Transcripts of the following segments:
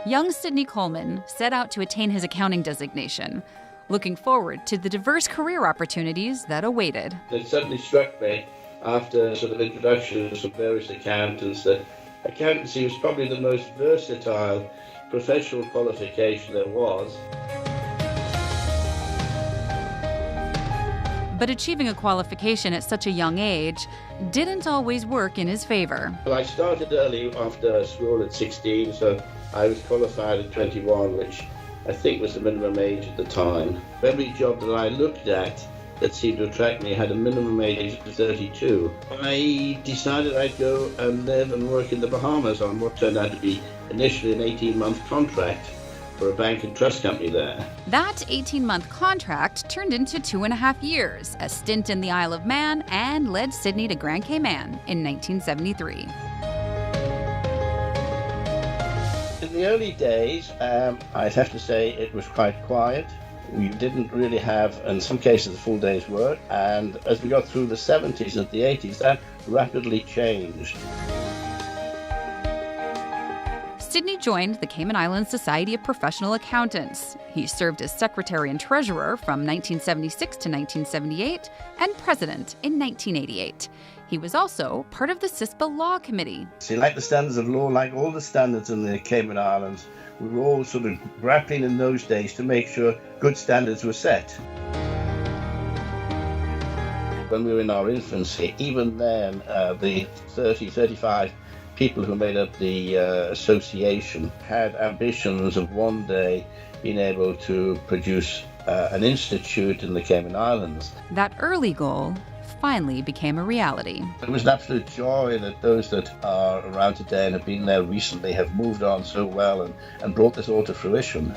young Sidney Coleman set out to attain his accounting designation, looking forward to the diverse career opportunities that awaited. It suddenly struck me, after sort of introductions from various accountants, that accountancy was probably the most versatile professional qualification there was. But achieving a qualification at such a young age didn't always work in his favor. Well, I started early after school at 16, so I was qualified at 21, which I think was the minimum age at the time. Every job that I looked at that seemed to attract me had a minimum age of 32. I decided I'd go and live and work in the Bahamas on what turned out to be initially an 18-month contract for a bank and trust company there. That 18-month contract turned into 2.5 years, a stint in the Isle of Man, and led Sidney to Grand Cayman in 1973. In the early days, I'd have to say it was quite quiet. We didn't really have, in some cases, a full day's work, and as we got through the 70s and the 80s, that rapidly changed. Sidney joined the Cayman Islands Society of Professional Accountants. He served as secretary and treasurer from 1976 to 1978 and president in 1988. He was also part of the CIIPA Law Committee. See, like the standards of law, like all the standards in the Cayman Islands, we were all sort of grappling in those days to make sure good standards were set. When we were in our infancy, even then, the 35 people who made up the association had ambitions of one day being able to produce an institute in the Cayman Islands. That early goal finally became a reality. It was an absolute joy that those that are around today and have been there recently have moved on so well and brought this all to fruition.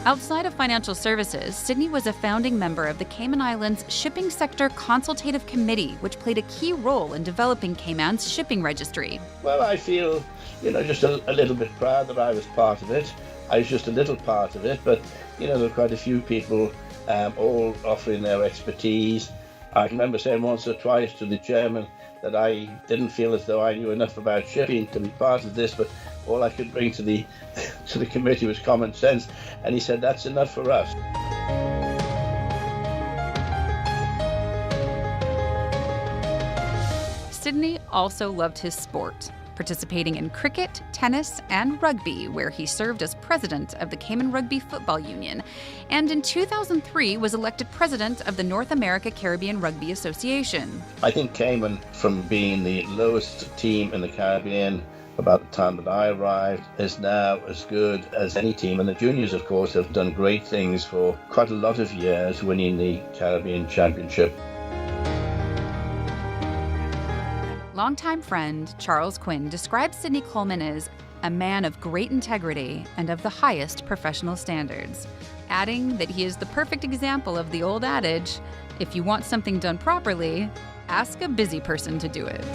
Outside of financial services, Sidney was a founding member of the Cayman Islands Shipping Sector Consultative Committee, which played a key role in developing Cayman's shipping registry. Well, I feel, just a little bit proud that I was part of it. I was just a little part of it, but, there were quite a few people all offering their expertise. I remember saying once or twice to the chairman that I didn't feel as though I knew enough about shipping to be part of this, but all I could bring to the committee was common sense, and he said that's enough for us. Sidney also loved his sport, participating in cricket, tennis, and rugby, where he served as president of the Cayman Rugby Football Union, and in 2003 was elected president of the North America Caribbean Rugby Association. I think Cayman, from being the lowest team in the Caribbean about the time that I arrived, is now as good as any team. And the juniors, of course, have done great things for quite a lot of years, winning the Caribbean Championship. Longtime friend Charles Quinn describes Sidney Coleman as a man of great integrity and of the highest professional standards, adding that he is the perfect example of the old adage, if you want something done properly, ask a busy person to do it.